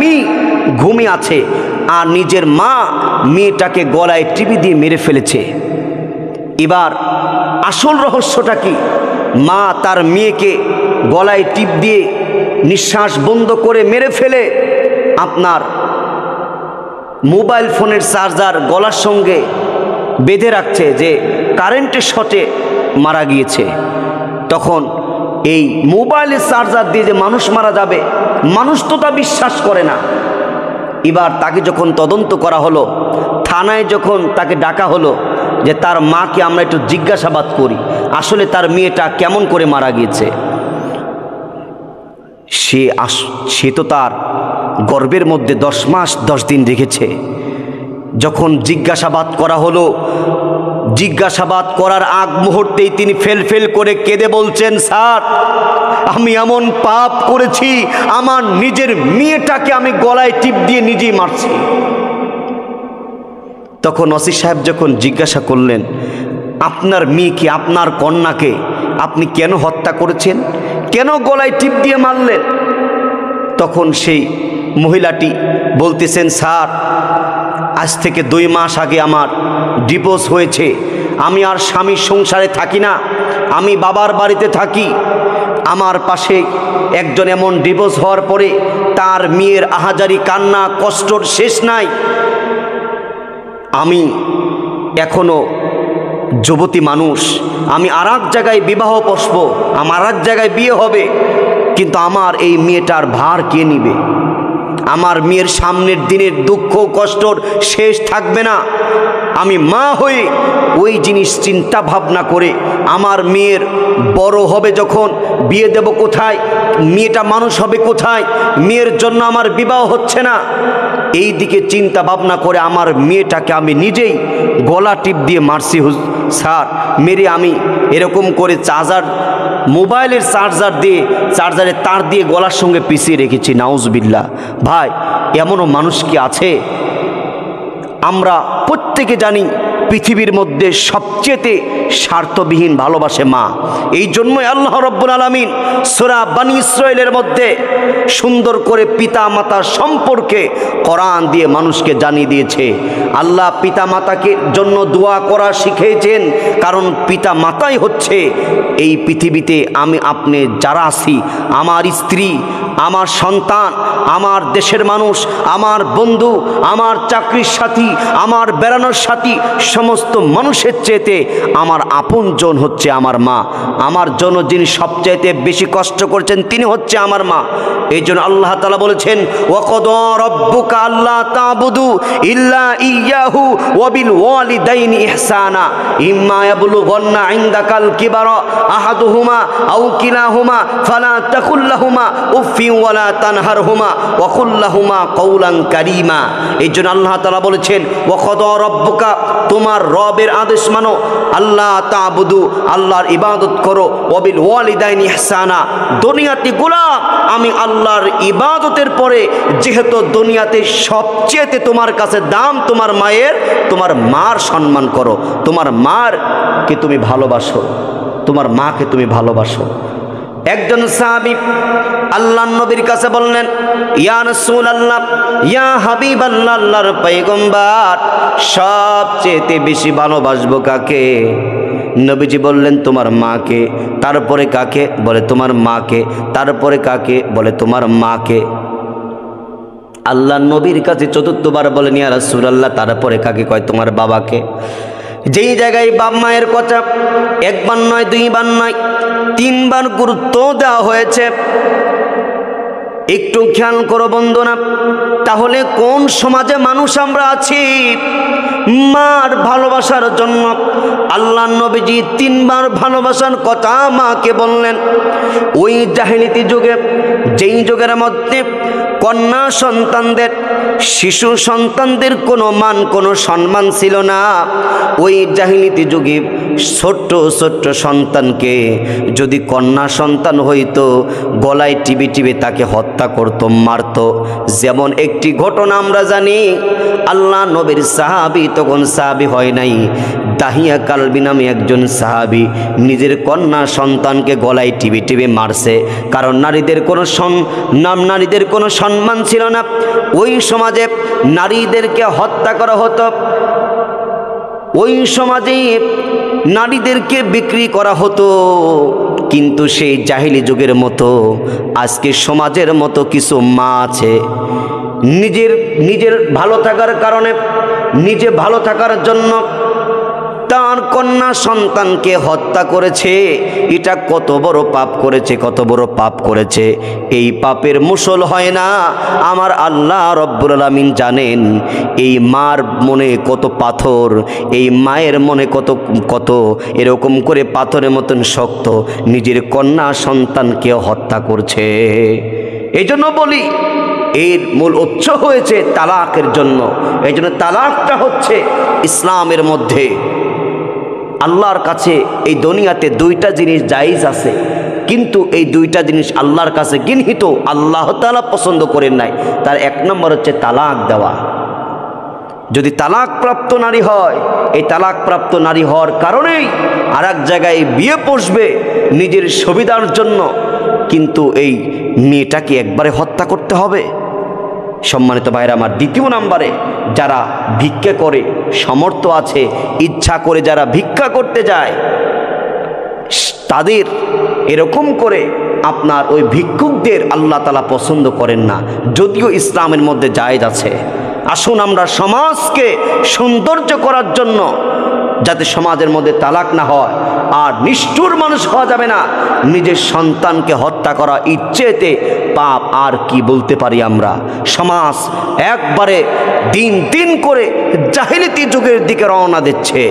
স্বামী ঘুমিয়ে আছে আর নিজের মা মেয়েটাকে গলায় টিপি দিয়ে মেরে ফেলেছে। এবার আসল রহস্যটা কি? মা তার মেয়েকে গলায় টিপ দিয়ে নিঃশ্বাস বন্ধ করে মেরে ফেলে আপনার মোবাইল ফোনের চার্জার গলার সঙ্গে বেঁধে রাখছে যে কারেন্টের শটে মারা গিয়েছে। তখন এই মোবাইলের চার্জার দিয়ে যে মানুষ মারা যাবে, মানুষ তো তা বিশ্বাস করে না। এবার তাকে যখন তদন্ত করা হলো, থানায় যখন তাকে ডাকা হলো যে তার মাকে আমরা একটু জিজ্ঞাসাবাদ করি, আসলে তার মেয়েটা কেমন করে মারা গিয়েছে। সে তো তার গর্ভের মধ্যে 10 মাস 10 দিন রেখেছে। যখন জিজ্ঞাসাবাদ করা হলো, জিজ্ঞাসাবাদ করার আগ মুহূর্তেই তিনি ফেল করে কেঁদে বলছেন, স্যার আমি এমন পাপ করেছি, আমার নিজের মেয়েটাকে আমি গলায় টিপ দিয়ে নিজেই মারছি। তখন ওসি সাহেব যখন জিজ্ঞাসা করলেন, আপনার মেয়েকে, আপনার কন্যাকে আপনি কেন হত্যা করেছেন, কেন গলায় টিপ দিয়ে মারলেন? তখন সেই মহিলাটি বলতেছেন, স্যার আজ থেকে 2 মাস আগে আমার ডিভোর্স হয়েছে, আমি আর স্বামীর সংসারে থাকি না, আমি বাবার বাড়িতে থাকি। আমার পাশে একজন এমন ডিভোর্স হওয়ার পরে তার মেয়ের আহাজারি কান্না কষ্টর শেষ নাই। আমি এখনো যুবতী মানুষ, আমি আর এক জায়গায় বিবাহ বসবো, আমার আর এক জায়গায় বিয়ে হবে, কিন্তু আমার এই মেয়েটার ভার কে নিবে? আমার মেয়ের সামনের দিনের দুঃখ কষ্টর শেষ থাকবে না। আমি মা হয়ে ওই জিনিস চিন্তা ভাবনা করে আমার মেয়ের বড় হবে যখন, বিয়ে দেব কোথায়, মেয়েটা মানুষ হবে কোথায়, মেয়ের জন্য আমার বিবাহ হচ্ছে না, এই দিকে চিন্তা ভাবনা করে আমার মেয়েটাকে আমি নিজেই গলা টিপ দিয়ে মারছি স্যার। মেরে আমি এরকম করে মোবাইলের চার্জারের তার দিয়ে গলার সঙ্গে পিছিয়ে রেখেছি। নাউজুবিল্লাহ। ভাই, এমনও মানুষ কি আছে? আমরা প্রত্যেকে জানি পৃথিবীর মধ্যে সবচেয়ে স্বার্থবিহীন ভালোবাসে মা। এই জন্যই আল্লাহ রাব্বুল আলামিন সূরা বনী ইসরাঈলের মধ্যে সুন্দর করে পিতা মাতার সম্পর্কে কোরআন দিয়ে মানুষকে জানিয়ে দিয়েছে। আল্লাহ পিতা মাতাকে জন্য দোয়া করা শিখিয়েছেন, কারণ পিতা মাতাই হচ্ছে এই পৃথিবীতে আমি আপনি যারা আছি, আমার স্ত্রী, আমার সন্তান, আমার দেশের মানুষ, আমার বন্ধু, আমার চাকরির সাথী, আমার বেড়ানোর সাথী, সমস্ত মানুষের চেয়েতে আমার আপনজন হচ্ছে আমার মা। আমার জন্য যিনি সবচাইতে বেশি কষ্ট করছেন তিনি হচ্ছে আমার মা। এই জন্য আল্লাহ তাআলা বলেছেন, ওয়াকাদা রাব্বুকা আল্লা তা'বুদু ইল্লা ইয়্যাহু ওয়া বিল ওয়ালিদাইনি ইহসানা ইম্মা ইয়াবলুগান্না ইনদাকাল কিবারা আহাদুহুমা আও কিলাহুমা ফালা তাকুল লাহুমা উফফিন ওয়ালা তানহারহুমা ওয়া কুল লাহুমা কাওলান কারীমা। এই জন্য আল্লাহ তাআলা বলেছেন, ওয়াকাদা রাব্বুকা, তোমার রবের আদেশ মানো, আল্লাহ তা'বুদু, আল্লাহর ইবাদত করো, ওয়া বিল ওয়ালিদাইনি ইহসানা, দুনিয়াতে গোলাম আমি আল্লাহর ইবাদতের পরে যেহেতু দুনিয়াতে সবচেয়ে তোমার কাছে দাম তোমার মায়ের, তোমার মার সম্মান করো, তোমার মাকে তুমি ভালোবাসো, তোমার মাকে তুমি ভালোবাসো। একজন সাহাবী আল্লাহর নবীর কাছে বললেন, ইয়া রাসূলুল্লাহ, ইয়া হাবিবাল্লাহ, আল্লাহর পয়গম্বর, সবচেয়ে বেশি ভালোবাসবো কাকে? নবীজি বললেন, তোমার মাকে। তারপরে কাকে? বলে তোমার মাকে। তারপরে কাকে? বলে তোমার মাকে। আল্লাহ নবীর কাছে চতুর্থবার বলেন, ইয়া রাসূলুল্লাহ, তারপরে কাকে? কয় তোমার বাবাকে। যেই জায়গায় বাপ মায়ের কথা একবার নয়, 2 বার নয়, 3 বার গুরুত্ব দেওয়া হয়েছে। একটু খেয়াল করো বন্ধুরা, তাহলে কোন সমাজে মানুষ আমরা আছি? মার ভালোবাসার জন্য আল্লাহ নবীজি 3 বার ভালোবাসার কথা মাকে বললেন। ওই জাহেলিয়াতি যুগে, যেই যুগের মধ্যে কন্যা সন্তানদের, শিশু সন্তানদের কোনো মান, কোনো সম্মান ছিল না, ওই জাহেলিয়াতি যুগে ছোট্ট ছোট্ট সন্তানকে যদি কন্যা সন্তান হইতো, গলায় টিপে তাকে হত্যা করত, মারত। যেমন একটি ঘটনা আমরা জানি, আল্লাহ নবীর সাহাবী তখন সাহাবী হয় নাই, দাহিয়া কালবি নামে একজন সাহাবী নিজের কন্যা সন্তানকে গলায় টিপে টিপে মারছে, কারণ নারীদের কোনো সম্মান ছিল না। ওই সমাজে নারীদেরকে হত্যা করা হতো, ওই সমাজে নারীদেরকে বিক্রি করা হতো। কিন্তু সেই জাহিলি যুগের মতো আজকে সমাজের মতো কিছু মা আছে, নিজের ভালো থাকার কারণে, নিজে ভালো থাকার জন্য তার কন্যা সন্তানকে হত্যা করেছে। এটা কত বড় পাপ করেছে, কত বড় পাপ করেছে। এই পাপের মুসল হয় না। আমার আল্লাহ রব্বুল আলামিন জানেন এই মার মনে কত পাথর, এই মায়ের মনে কত এরকম করে পাথরের মতন শক্ত, নিজের কন্যা সন্তানকে হত্যা করছে। এই জন্য বলি এর মূল উৎস হয়েছে তালাকের জন্য। এই জন্য তালাকটা হচ্ছে ইসলামের মধ্যে। আল্লাহর কাছে এই দুনিয়াতে দুইটা জিনিস জায়েজ আছে, কিন্তু এই দুইটা জিনিস আল্লাহর কাছে ঘৃণিত, আল্লাহ তাআলা পছন্দ করেন নাই। তার এক নম্বর হচ্ছে তালাক দেওয়া। যদি তালাকপ্রাপ্ত নারী হয়, এই তালাকপ্রাপ্ত নারী হওয়ার কারণেই আর এক জায়গায় বিয়ে বসবে নিজের সুবিধার জন্য, কিন্তু এই মেয়েটাকে একবারে হত্যা করতে হবে। সম্মানিত ভাইরা আমার, দ্বিতীয় নম্বরে যারা ভিক্ষা করে, সামর্থ্য আছে, ইচ্ছা করে যারা ভিক্ষা করতে যায়, তাদের এরকম করে আপনার ওই ভিক্ষুকদের আল্লাহ তাআলা পছন্দ করেন না, যদিও ইসলামের মধ্যে জায়েজ আছে। আসুন আমরা সমাজকে সৌন্দর্য করার জন্য, যাতে সমাজের মধ্যে তালাক না হয়, আর নিষ্ঠুর মানুষ হওয়া যাবে না। নিজের সন্তানকে হত্যা করা ইচ্ছেতে পাপ, আর কি বলতে পারি আমরা। সমাজ একবারে দিন দিন করে জাহিলিয়াতি যুগের দিকে রওনা দিচ্ছে।